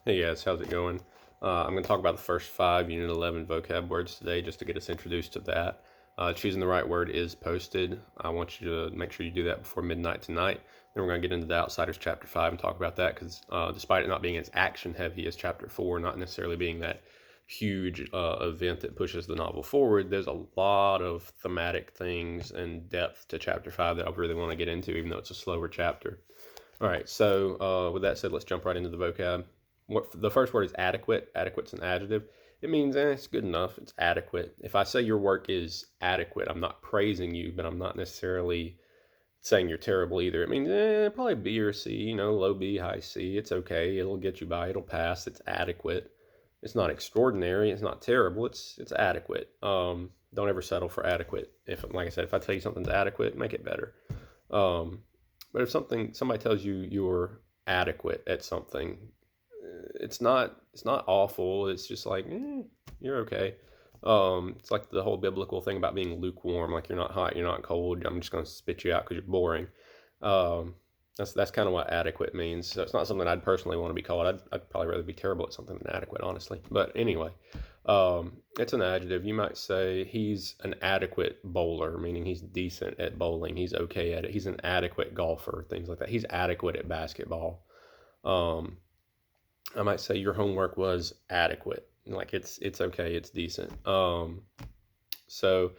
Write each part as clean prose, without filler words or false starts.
Hey guys, how's it going? I'm going to talk about the first five Unit 11 vocab words today just to get us introduced to that. Choosing the right word is posted. I want you to make sure you do that before midnight tonight. Then we're going to get into the Outsiders Chapter 5 and talk about that because despite it not being as action heavy as Chapter 4, not necessarily being that huge event that pushes the novel forward, there's a lot of thematic things and depth to Chapter 5 that I really want to get into, even though it's a slower chapter. All right, so with that said, let's jump right into the vocab. The first word is adequate. Adequate's an adjective. It means it's good enough. It's adequate. If I say your work is adequate, I'm not praising you, but I'm not necessarily saying you're terrible either. It means probably B or C, low B, high C. It's okay. It'll get you by. It'll pass. It's adequate. It's not extraordinary. It's not terrible. It's adequate. Don't ever settle for adequate. Like I said, if I tell you something's adequate, make it better. But if somebody tells you you're adequate at something, it's not awful. It's just like you're okay. It's like the whole biblical thing about being lukewarm, like you're not hot, you're not cold. I'm just going to spit you out because you're boring. That's kind of what adequate means. So it's not something I'd personally want to be called. I'd probably rather be terrible at something than adequate, honestly. But anyway, it's an adjective. You might say he's an adequate bowler, meaning he's decent at bowling. He's okay at it. He's an adequate golfer, things like that. He's adequate at basketball. I might say your homework was adequate. Like it's okay, it's decent. So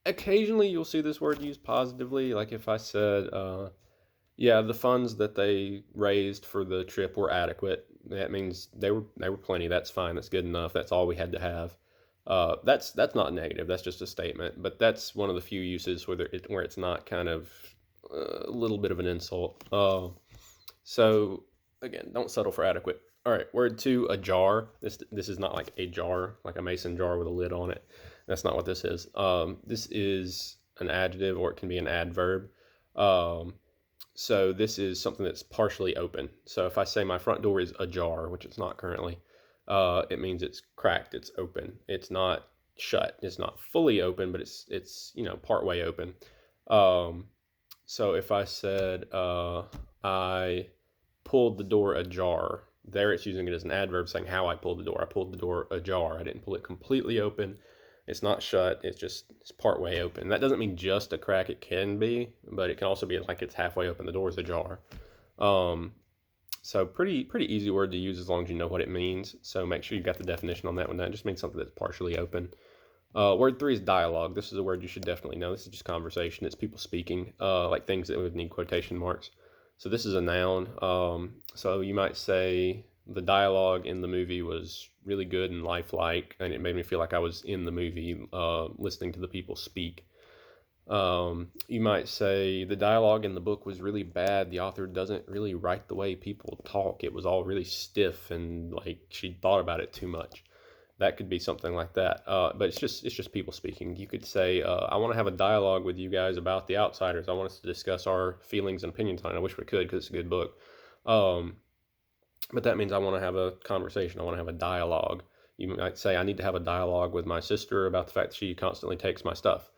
occasionally you'll see this word used positively. Like if I said, yeah, the funds that they raised for the trip were adequate. That means they were plenty. That's fine. That's good enough. That's all we had to have. That's not negative. That's just a statement. But that's one of the few uses where it's not kind of a little bit of an insult. So again, don't settle for adequate. All right, word two, ajar. This is not like a jar, like a mason jar with a lid on it. That's not what this is. This is an adjective, or it can be an adverb. So this is something that's partially open. So if I say my front door is ajar, which it's not currently, it means it's cracked, it's open. It's not shut. It's not fully open, but it's part way open. So if I said I pulled the door ajar, there it's using it as an adverb saying how I pulled the door. I pulled the door ajar. I didn't pull it completely open. It's not shut. It's part way open. That doesn't mean just a crack. It can be, but it can also be like it's halfway open. The door is ajar. So pretty easy word to use as long as you know what it means. So make sure you got the definition on that one. That just means something that's partially open. Word three is dialogue. This is a word you should definitely know. This is just conversation. It's people speaking, like things that would need quotation marks. So this is a noun. So you might say the dialogue in the movie was really good and lifelike, and it made me feel like I was in the movie, listening to the people speak. You might say the dialogue in the book was really bad. The author doesn't really write the way people talk. It was all really stiff, and like she thought about it too much. That could be something like that. But it's just people speaking. You could say, I want to have a dialogue with you guys about The Outsiders. I want us to discuss our feelings and opinions on it. I wish we could because it's a good book. But that means I want to have a conversation. I want to have a dialogue. You might say, I need to have a dialogue with my sister about the fact that she constantly takes my stuff.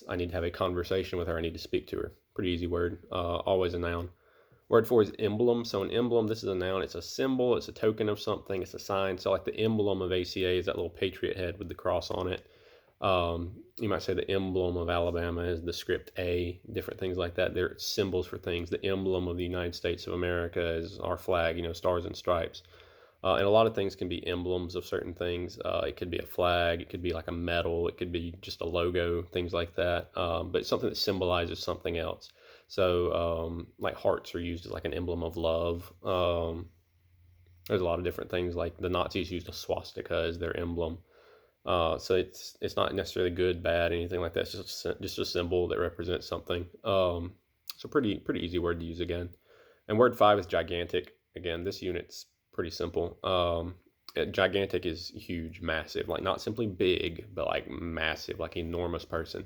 I need to have a conversation with her. I need to speak to her. Pretty easy word. Always a noun. Word four is emblem. So an emblem, this is a noun. It's a symbol. It's a token of something. It's a sign. So like the emblem of ACA is that little patriot head with the cross on it. You might say the emblem of Alabama is the script A, different things like that. They're symbols for things. The emblem of the United States of America is our flag, stars and stripes. And a lot of things can be emblems of certain things. It could be a flag. It could be like a medal. It could be just a logo, things like that. But it's something that symbolizes something else. So like hearts are used as like an emblem of love. There's a lot of different things, like the Nazis used a swastika as their emblem. So it's not necessarily good, bad, anything like that. It's just a symbol that represents something. So pretty easy word to use again. And word five is gigantic. Again, this unit's pretty simple. Gigantic is huge, massive, like not simply big, but like massive, like enormous person.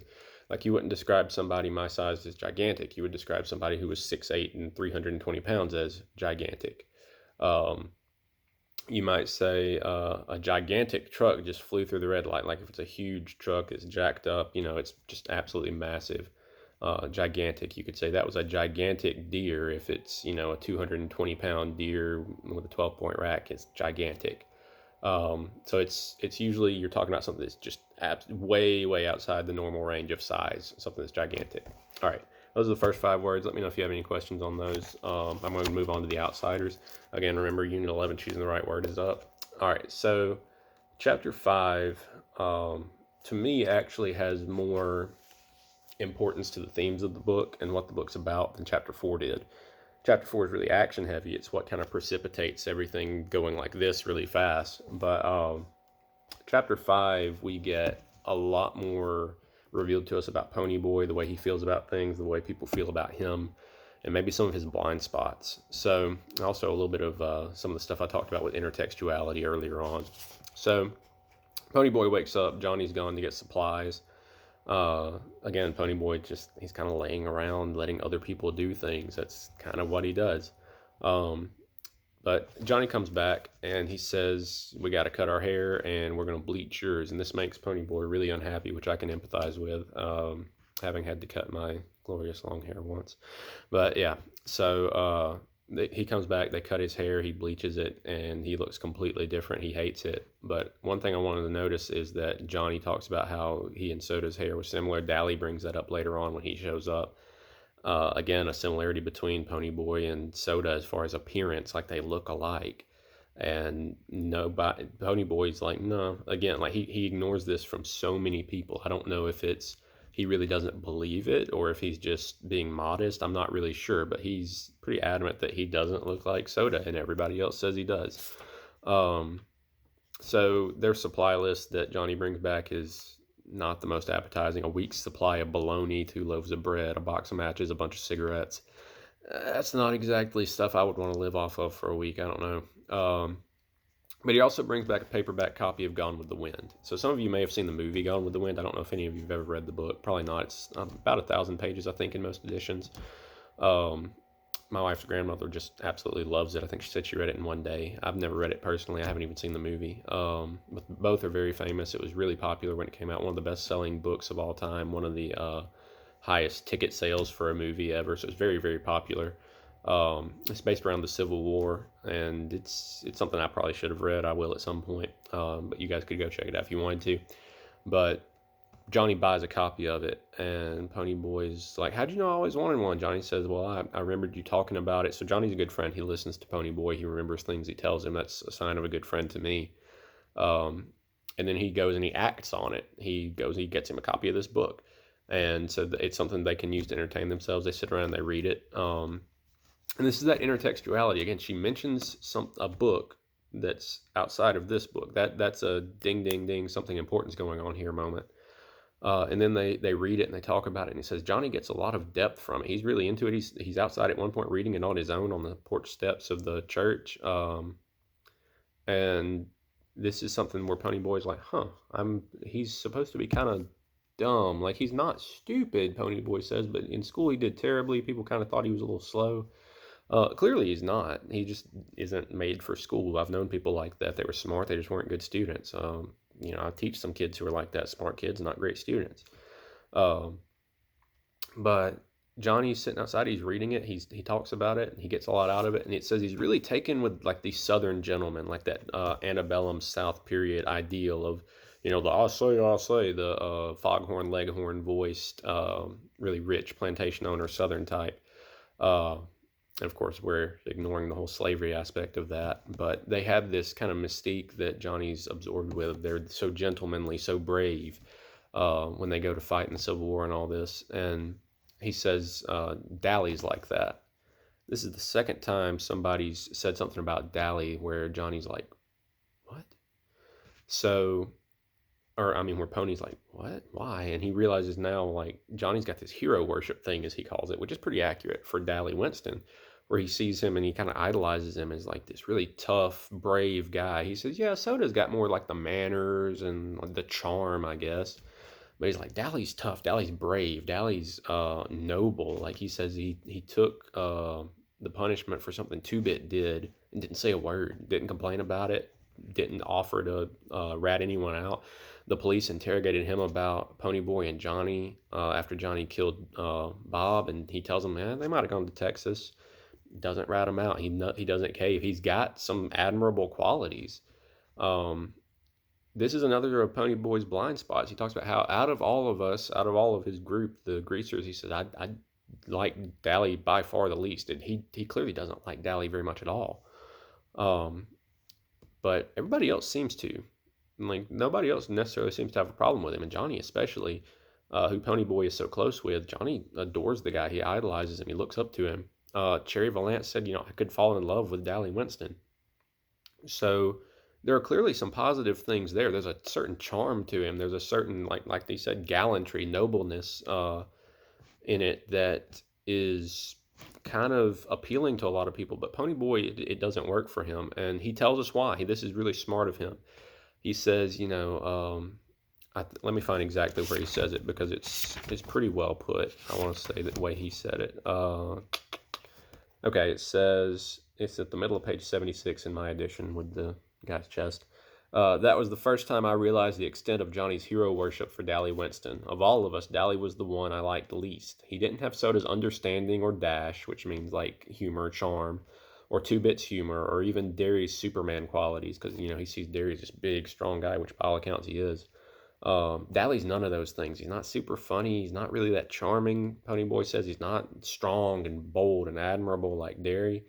Like you wouldn't describe somebody my size as gigantic. You would describe somebody who was 6'8" and 320 pounds as gigantic. You might say a gigantic truck just flew through the red light. Like if it's a huge truck, it's jacked up, it's just absolutely massive. Gigantic, you could say that was a gigantic deer. If it's, a 220-pound deer with a 12-point rack, it's gigantic. So it's usually you're talking about something that's just way outside the normal range of size, something that's gigantic. All right, those are the first 5 words. Let me know if you have any questions on those. I'm going to move on to the outsiders. Again, remember, Unit 11, choosing the right word is up. All right, so Chapter 5, to me, actually has more importance to the themes of the book and what the book's about than Chapter 4 did. Chapter 4 is really action heavy. It's what kind of precipitates everything going like this really fast. But Chapter 5, we get a lot more revealed to us about Ponyboy, the way he feels about things, the way people feel about him, and maybe some of his blind spots. So also a little bit of some of the stuff I talked about with intertextuality earlier on. So Ponyboy wakes up. Johnny's gone to get supplies. Again, Ponyboy he's kind of laying around letting other people do things. That's kind of what he does. But Johnny comes back and he says, we got to cut our hair and we're going to bleach yours. And this makes Ponyboy really unhappy, which I can empathize with, having had to cut my glorious long hair once. But yeah, so he comes back, they cut his hair, he bleaches it, and he looks completely different. He hates it. But one thing I wanted to notice is that Johnny talks about how he and Soda's hair was similar. Dally brings that up later on when he shows up. Again, a similarity between Ponyboy and Soda as far as appearance, like they look alike. And Ponyboy's like, no. Again, like he ignores this from so many people. I don't know if he really doesn't believe it or if he's just being modest. I'm not really sure, but he's pretty adamant that he doesn't look like Soda, and everybody else says he does. So their supply list that Johnny brings back is not the most appetizing. A week's supply of bologna, 2 loaves of bread, a box of matches, a bunch of cigarettes. That's not exactly stuff I would want to live off of for a week. I don't know. But he also brings back a paperback copy of Gone with the Wind. So some of you may have seen the movie Gone with the Wind. I don't know if any of you have ever read the book. Probably not. It's about 1,000 pages, I think, in most editions. My wife's grandmother just absolutely loves it. I think she said she read it in one day. I've never read it personally. I haven't even seen the movie. But both are very famous. It was really popular when it came out. One of the best-selling books of all time. One of the highest ticket sales for a movie ever. So it's very, very popular. It's based around the Civil War, and it's something I probably should have read. I will at some point. But you guys could go check it out if you wanted to. But Johnny buys a copy of it, and Ponyboy's like, how'd you know I always wanted one? Johnny says, well, I remembered you talking about it. So Johnny's a good friend. He listens to Ponyboy. He remembers things he tells him. That's a sign of a good friend to me. And then he goes and he acts on it. He gets him a copy of this book. And so it's something they can use to entertain themselves. They sit around and they read it. And this is that intertextuality. Again, she mentions a book that's outside of this book. That's a ding, ding, ding, something important's going on here moment. And then they read it and they talk about it, and he says Johnny gets a lot of depth from it. He's really into it. He's outside at one point reading it on his own on the porch steps of the church. And this is something where Ponyboy's like, he's supposed to be kind of dumb. Like, he's not stupid, Ponyboy says, but in school he did terribly. People kind of thought he was a little slow. Clearly he's not. He just isn't made for school. I've known people like that. They were smart. They just weren't good students. I teach some kids who are like that, smart kids, not great students. But Johnny's sitting outside. He's reading it. He talks about it. And he gets a lot out of it. And it says he's really taken with like these Southern gentlemen, like that antebellum South period ideal of, the I say, the foghorn leghorn voiced, really rich plantation owner Southern type. And of course, we're ignoring the whole slavery aspect of that. But they have this kind of mystique that Johnny's absorbed with. They're so gentlemanly, so brave when they go to fight in the Civil War and all this. And he says Dally's like that. This is the second time somebody's said something about Dally where Johnny's like, what? So, where Pony's like, what? Why? And he realizes now, like, Johnny's got this hero worship thing, as he calls it, which is pretty accurate for Dally Winston, where he sees him and he kind of idolizes him as like this really tough, brave guy. He says, yeah, Soda's got more like the manners and the charm, I guess. But he's like, Dally's tough, Dally's brave, Dally's noble. Like, he says he took the punishment for something 2-Bit did and didn't say a word, didn't complain about it. didn't offer to rat anyone out. The police interrogated him about Ponyboy and Johnny after Johnny killed Bob, and he tells them, man, they might have gone to Texas. Doesn't rat him out. He doesn't cave. He's got some admirable qualities. Um, this is another of Ponyboy's blind spots. He talks about how out of all of us, out of all of his group, the greasers, he said, I like Dally by far the least. And he clearly doesn't like Dally very much at all. But everybody else seems to. Like, nobody else necessarily seems to have a problem with him. And Johnny especially, who Ponyboy is so close with. Johnny adores the guy. He idolizes him. He looks up to him. Cherry Valance said, I could fall in love with Dally Winston. So there are clearly some positive things there. There's a certain charm to him. There's a certain, like they said, gallantry, nobleness in it that is kind of appealing to a lot of people. But Ponyboy, it doesn't work for him. And he tells us why. This is really smart of him. He says, let me find exactly where he says it because it's pretty well put. I want to say the way he said it. Okay, it says, it's at the middle of page 76 in my edition with the guy's chest. That was the first time I realized the extent of Johnny's hero worship for Dally Winston. Of all of us, Dally was the one I liked the least. He didn't have Soda's understanding or dash, which means like humor, charm, or Two Bits humor, or even Derry's Superman qualities, because, he sees Derry as this big, strong guy, which by all accounts he is. Dally's none of those things. He's not super funny. He's not really that charming. Ponyboy says he's not strong and bold and admirable like Derry.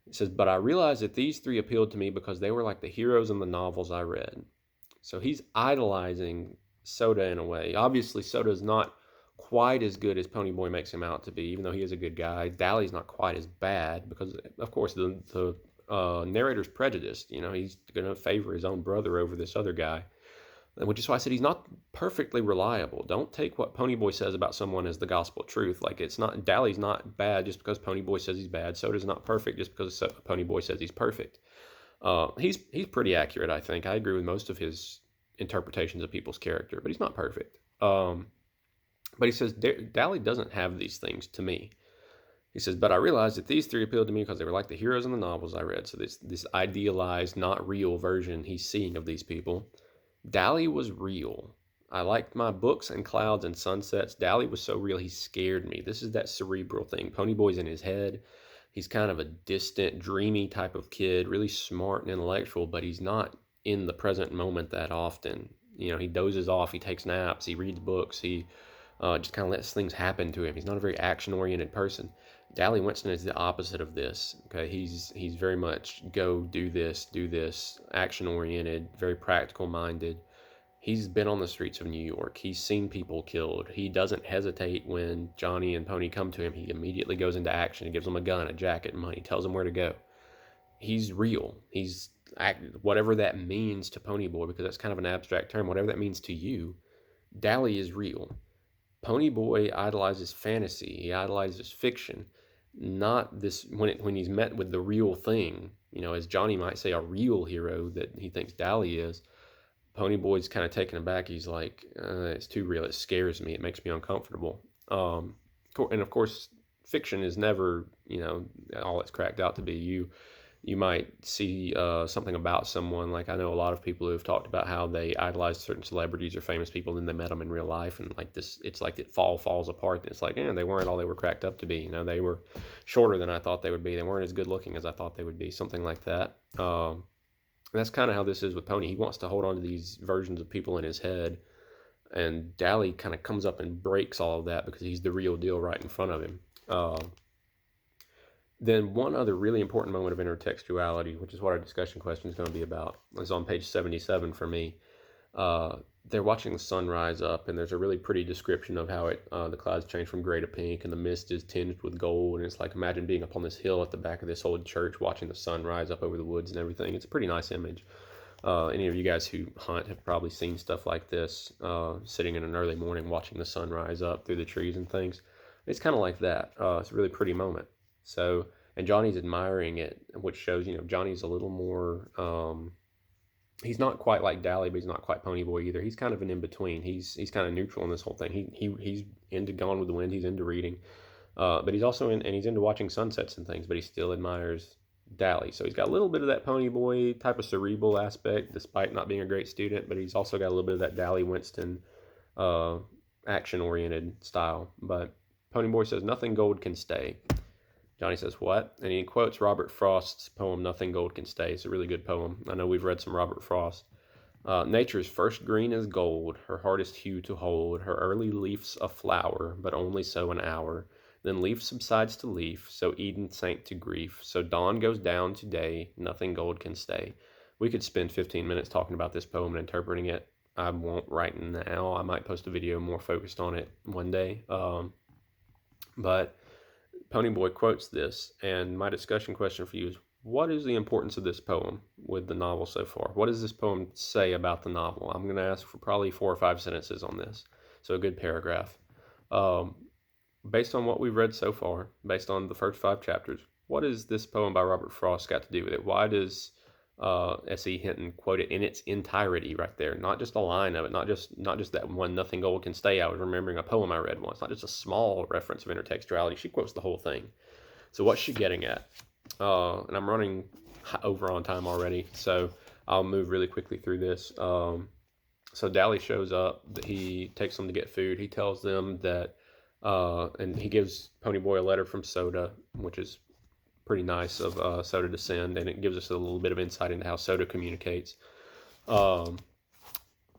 He says, but I realized that these three appealed to me because they were like the heroes in the novels I read. So he's idolizing Soda in a way. Obviously, Soda's not quite as good as Ponyboy makes him out to be, even though he is a good guy. Dally's not quite as bad because, of course, the narrator's prejudiced. He's going to favor his own brother over this other guy, which is why I said he's not perfectly reliable. Don't take what Ponyboy says about someone as the gospel truth. Like, it's not, Dally's not bad just because Ponyboy says he's bad. Soda's not perfect just because Ponyboy says he's perfect. He's pretty accurate, I think. I agree with most of his interpretations of people's character, but he's not perfect. But he says, Dally doesn't have these things to me. He says, but I realized that these three appealed to me because they were like the heroes in the novels I read. So this idealized, not real version he's seeing of these people. Dally was real. I liked my books and clouds and sunsets. Dally was so real, he scared me. This is that cerebral thing. Ponyboy's in his head. He's kind of a distant, dreamy type of kid, really smart and intellectual, but he's not in the present moment that often. He dozes off, he takes naps, he reads books, he just kind of lets things happen to him. He's not a very action-oriented person. Dally Winston is the opposite of this. Okay, he's very much go do this, action-oriented, very practical-minded. He's been on the streets of New York. He's seen people killed. He doesn't hesitate when Johnny and Pony come to him. He immediately goes into action. He gives them a gun, a jacket, and money. Tells them where to go. He's real. He's whatever that means to Ponyboy, because that's kind of an abstract term. Whatever that means to you, Dally is real. Ponyboy idolizes fantasy. He idolizes fiction. Not this when he's met with the real thing, as Johnny might say, a real hero that he thinks Dally is. Ponyboy's kind of taken aback. He's like, it's too real. It scares me. It makes me uncomfortable. And of course, fiction is never, all it's cracked out to be. You might see something about someone. Like, I know a lot of people who have talked about how they idolized certain celebrities or famous people, and then they met them in real life, and like this, it's like it falls apart. And it's like, they weren't all they were cracked up to be. They were shorter than I thought they would be. They weren't as good looking as I thought they would be. Something like that. That's kind of how this is with Pony. He wants to hold on to these versions of people in his head, and Dally kind of comes up and breaks all of that because he's the real deal right in front of him. Then one other really important moment of intertextuality, which is what our discussion question is going to be about, is on page 77 for me. They're watching the sun rise up, and there's a really pretty description of how the clouds change from gray to pink, and the mist is tinged with gold, and it's like, imagine being up on this hill at the back of this old church watching the sun rise up over the woods and everything. It's a pretty nice image. Any of you guys who hunt have probably seen stuff like this, sitting in an early morning watching the sun rise up through the trees and things. It's kind of like that. It's a really pretty moment. So, and Johnny's admiring it, which shows, Johnny's a little more, he's not quite like Dally, but he's not quite Ponyboy either. He's kind of an in-between. He's kind of neutral in this whole thing. He's into Gone with the Wind. He's into reading. But he's also he's into watching sunsets and things, but he still admires Dally. So he's got a little bit of that Pony Boy type of cerebral aspect, despite not being a great student, but he's also got a little bit of that Dally Winston action-oriented style. But Pony Boy says, "Nothing gold can stay." Johnny says, "What?" And he quotes Robert Frost's poem, "Nothing Gold Can Stay." It's a really good poem. I know we've read some Robert Frost. Nature's first green is gold, her hardest hue to hold, her early leaf's a flower, but only so an hour. Then leaf subsides to leaf, so Eden sank to grief, so dawn goes down to day, nothing gold can stay. We could spend 15 minutes talking about this poem and interpreting it. I won't right now. I might post a video more focused on it one day. But Pony Boy quotes this, and my discussion question for you is, what is the importance of this poem with the novel so far? What does this poem say about the novel? I'm going to ask for probably 4 or 5 sentences on this, so a good paragraph. Based on what we've read so far, based on the first 5 chapters, what has this poem by Robert Frost got to do with it? Why does S.E. Hinton quote it in its entirety right there? Not just a line of it, not just that one, "Nothing gold can stay." I was remembering a poem I read once, not just a small reference of intertextuality. She quotes the whole thing. So what's she getting at? And I'm running over on time already, so I'll move really quickly through this. So Dally shows up. He takes them to get food. He tells them that, and he gives Pony Boy a letter from Soda, which is pretty nice of Soda to send, and it gives us a little bit of insight into how Soda communicates.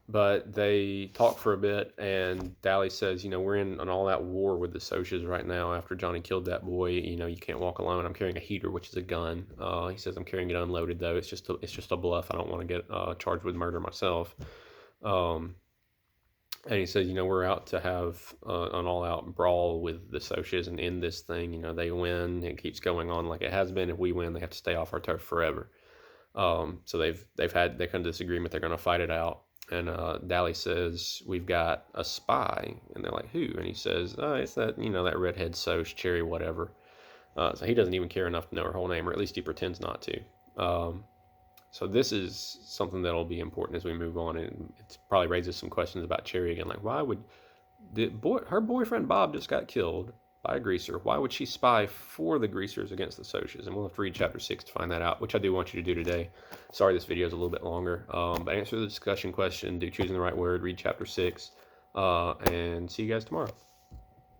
But they talk for a bit, and Dally says, we're in an all-out war with the Socias right now after Johnny killed that boy. You can't walk alone. I'm carrying a heater, which is a gun. He says, "I'm carrying it unloaded, though. It's just a bluff. I don't want to get charged with murder myself." And he says, we're out to have an all-out brawl with the Socias and end this thing. They win. It keeps going on like it has been. If we win, they have to stay off our turf forever. So they come to this agreement. They're going to fight it out. And Dally says, "We've got a spy." And they're like, "Who?" And he says, "Oh, it's that, that redhead Soch, Cherry, whatever." So he doesn't even care enough to know her whole name, or at least he pretends not to. So this is something that'll be important as we move on, and it probably raises some questions about Cherry again. Like, why would her boyfriend Bob just got killed by a greaser? Why would she spy for the greasers against the Socias? And we'll have to read chapter 6 to find that out, which I do want you to do today. Sorry this video is a little bit longer, but answer the discussion question, do Choosing the Right Word, read chapter 6, and see you guys tomorrow.